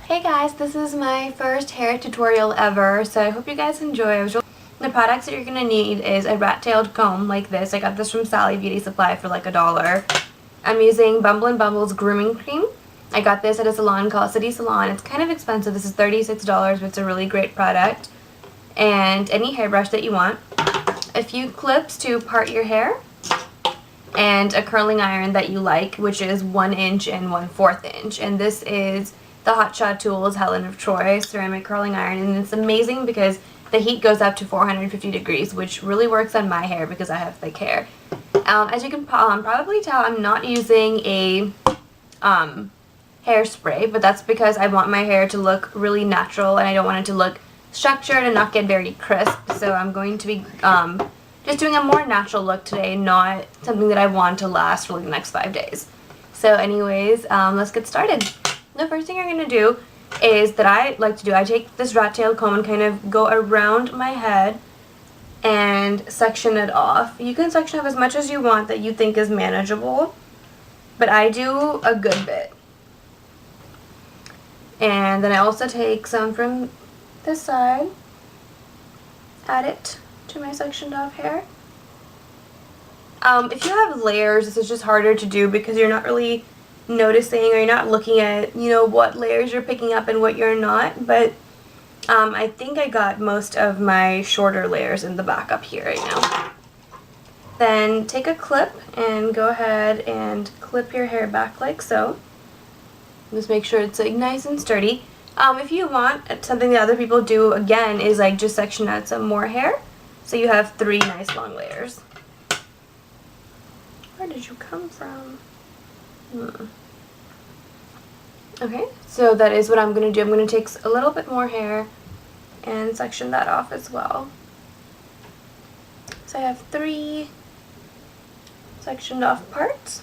Hey guys, this is my first hair tutorial ever, so I hope you guys enjoy. The products that you're going to need is a rat-tailed comb like this. I got this from Sally Beauty Supply for like $1. I'm using Bumble and Bumble's grooming cream. I got this at a salon called City Salon. It's kind of expensive. This is $36, but it's a really great product. And any hairbrush that you want. A few clips to part your hair. And a curling iron that you like, which is 1 inch and 1/4 inch. And this is the Hotshot Tools Helen of Troy ceramic curling iron, and it's amazing because the heat goes up to 450 degrees, which really works on my hair because I have thick hair. As you can probably tell, I'm not using a hairspray, but that's because I want my hair to look really natural and I don't want it to look structured and not get very crisp. So I'm going to be just doing a more natural look today, not something that I want to last for like the next 5 days. So anyways, let's get started. The first thing you're going to do is that I like to do, I take this rat tail comb and kind of go around my head and section it off. You can section off as much as you want that you think is manageable, but I do a good bit. And then I also take some from this side, add it to my sectioned off hair. If you have layers, this is just harder to do because you're not really noticing or you're not looking at, what layers you're picking up and what you're not, but I think I got most of my shorter layers in the back up here right now. Then take a clip and go ahead and clip your hair back like so. Just make sure it's like nice and sturdy. If you want, something that other people do again is like just section out some more hair so you have 3 nice long layers. Where did you come from? Okay, so that is what I'm going to do. I'm going to take a little bit more hair and section that off as well. So I have 3 sectioned off parts.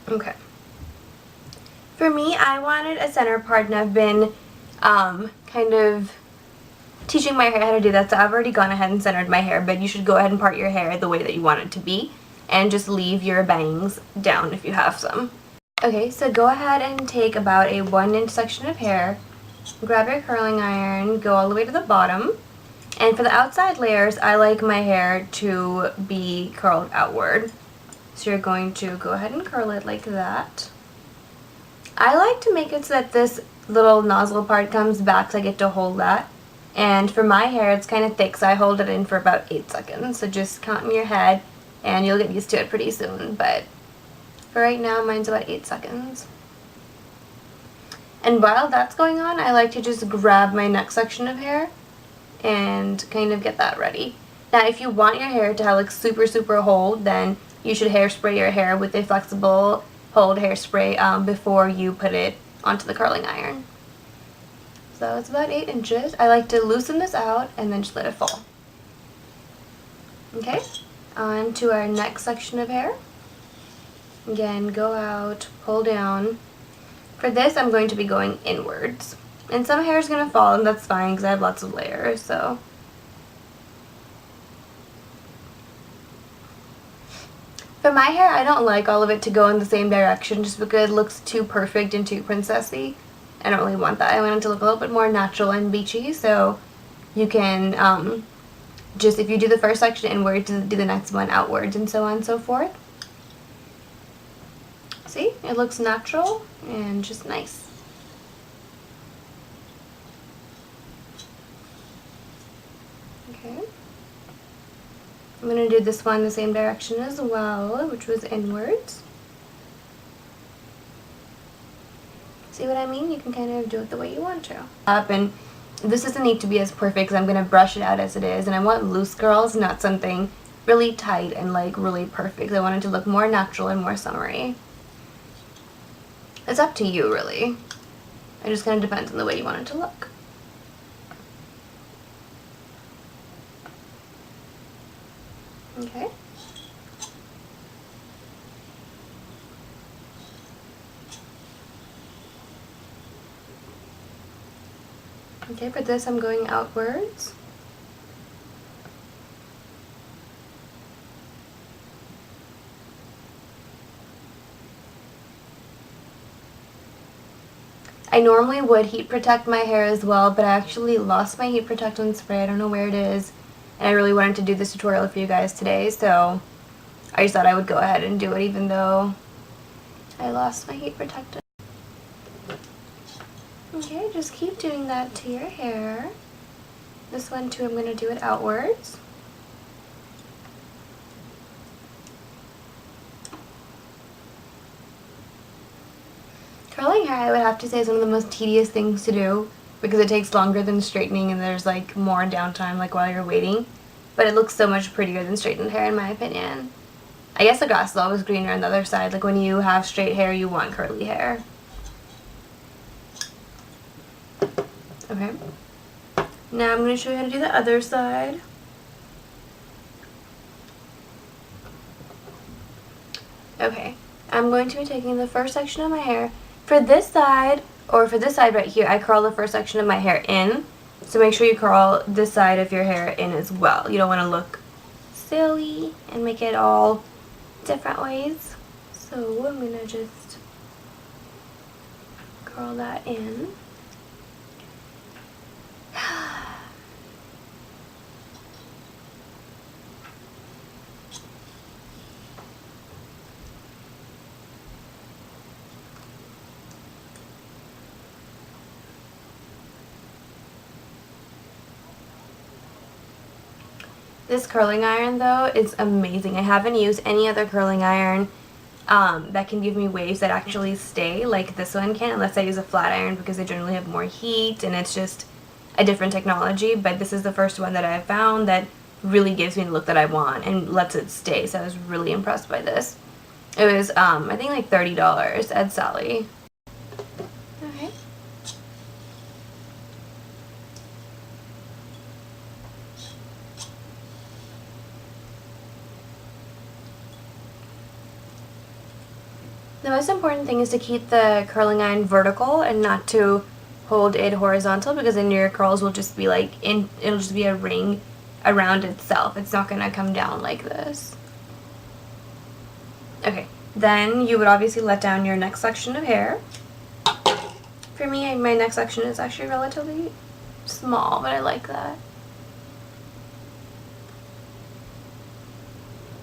Okay. For me, I wanted a center part, and I've been kind of teaching my hair how to do that, so I've already gone ahead and centered my hair, but you should go ahead and part your hair the way that you want it to be, and just leave your bangs down if you have some. Okay, so go ahead and take about a 1 inch section of hair, grab your curling iron, go all the way to the bottom, and for the outside layers, I like my hair to be curled outward. So you're going to go ahead and curl it like that. I like to make it so that this little nozzle part comes back so I get to hold that. And for my hair, it's kind of thick, so I hold it in for about 8 seconds. So just count in your head, and you'll get used to it pretty soon. But for right now, mine's about 8 seconds. And while that's going on, I like to just grab my next section of hair and kind of get that ready. Now, if you want your hair to have like super, super hold, then you should hairspray your hair with a flexible hold hairspray before you put it onto the curling iron. So it's about 8 inches. I like to loosen this out and then just let it fall. Okay, on to our next section of hair. Again, go out, pull down. For this, I'm going to be going inwards. And some hair is going to fall, and that's fine because I have lots of layers, so. For my hair, I don't like all of it to go in the same direction just because it looks too perfect and too princessy. I don't really want that. I want it to look a little bit more natural and beachy, so you can just, if you do the first section inward, do the next one outwards and so on and so forth. See? It looks natural and just nice. Okay. I'm going to do this one the same direction as well, which was inwards. See what I mean? You can kind of do it the way you want to. And this doesn't need to be as perfect because I'm going to brush it out as it is. And I want loose curls, not something really tight and like really perfect. I want it to look more natural and more summery. It's up to you, really. It just kind of depends on the way you want it to look. Okay. Okay, for this I'm going outwards. I normally would heat protect my hair as well, but I actually lost my heat protectant spray. I don't know where it is, and I really wanted to do this tutorial for you guys today, so I just thought I would go ahead and do it even though I lost my heat protectant. Okay, just keep doing that to your hair. This one too, I'm going to do it outwards. Curling hair, I would have to say, is one of the most tedious things to do because it takes longer than straightening and there's like more downtime like while you're waiting. But it looks so much prettier than straightened hair in my opinion. I guess the grass is always greener on the other side. Like when you have straight hair, you want curly hair. Okay. Now I'm going to show you how to do the other side. Okay. I'm going to be taking the first section of my hair. For this side, or for this side right here, I curl the first section of my hair in. So make sure you curl this side of your hair in as well. You don't want to look silly and make it all different ways. So I'm going to just curl that in. This curling iron though is amazing. I haven't used any other curling iron that can give me waves that actually stay like this one can, unless I use a flat iron because they generally have more heat and it's just a different technology. But this is the first one that I've found that really gives me the look that I want and lets it stay. So I was really impressed by this. It was I think like $30 at Sally. Okay. The most important thing is to keep the curling iron vertical and not to hold it horizontal, because then your curls will just be like it'll just be a ring around itself. It's not going to come down like this. Okay, then you would obviously let down your next section of hair. For me, my next section is actually relatively small, but I like that.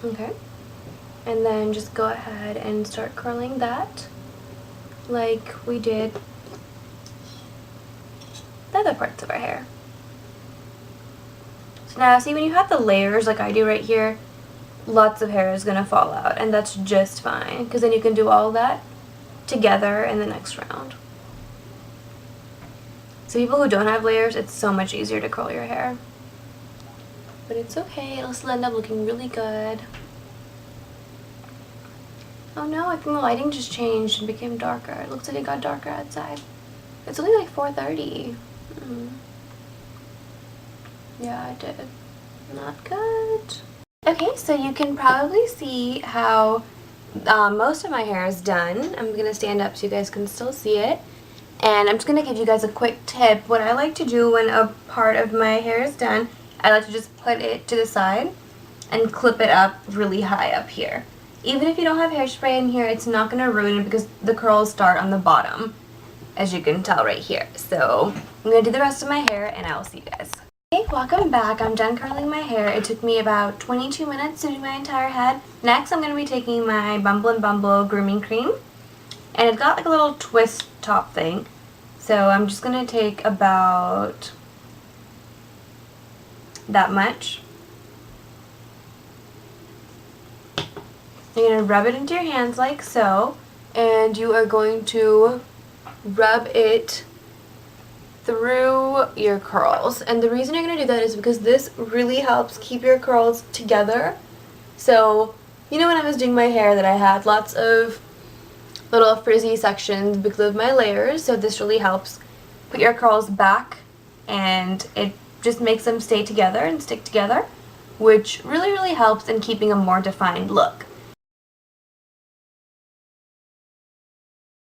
Okay. And then just go ahead and start curling that like we did the other parts of our hair. So now see, when you have the layers like I do right here, lots of hair is going to fall out, and that's just fine because then you can do all that together in the next round. So people who don't have layers, it's so much easier to curl your hair. But it's okay, it'll still end up looking really good. Oh no, I think the lighting just changed and became darker. It looks like it got darker outside. It's only like 4:30. Yeah, I did. Not good. Okay, so you can probably see how most of my hair is done. I'm going to stand up so you guys can still see it. And I'm just going to give you guys a quick tip. What I like to do when a part of my hair is done, I like to just put it to the side and clip it up really high up here. Even if you don't have hairspray in here, it's not going to ruin it because the curls start on the bottom, as you can tell right here. So I'm going to do the rest of my hair and I'll see you guys. Okay, welcome back. I'm done curling my hair. It took me about 22 minutes to do my entire head. Next, I'm going to be taking my Bumble and Bumble grooming cream. And it's got like a little twist top thing. So I'm just going to take about that much. You're going to rub it into your hands like so, and you are going to rub it through your curls. And the reason you're going to do that is because this really helps keep your curls together. So, you know, when I was doing my hair that I had lots of little frizzy sections because of my layers, so this really helps put your curls back and it just makes them stay together and stick together, which really helps in keeping a more defined look.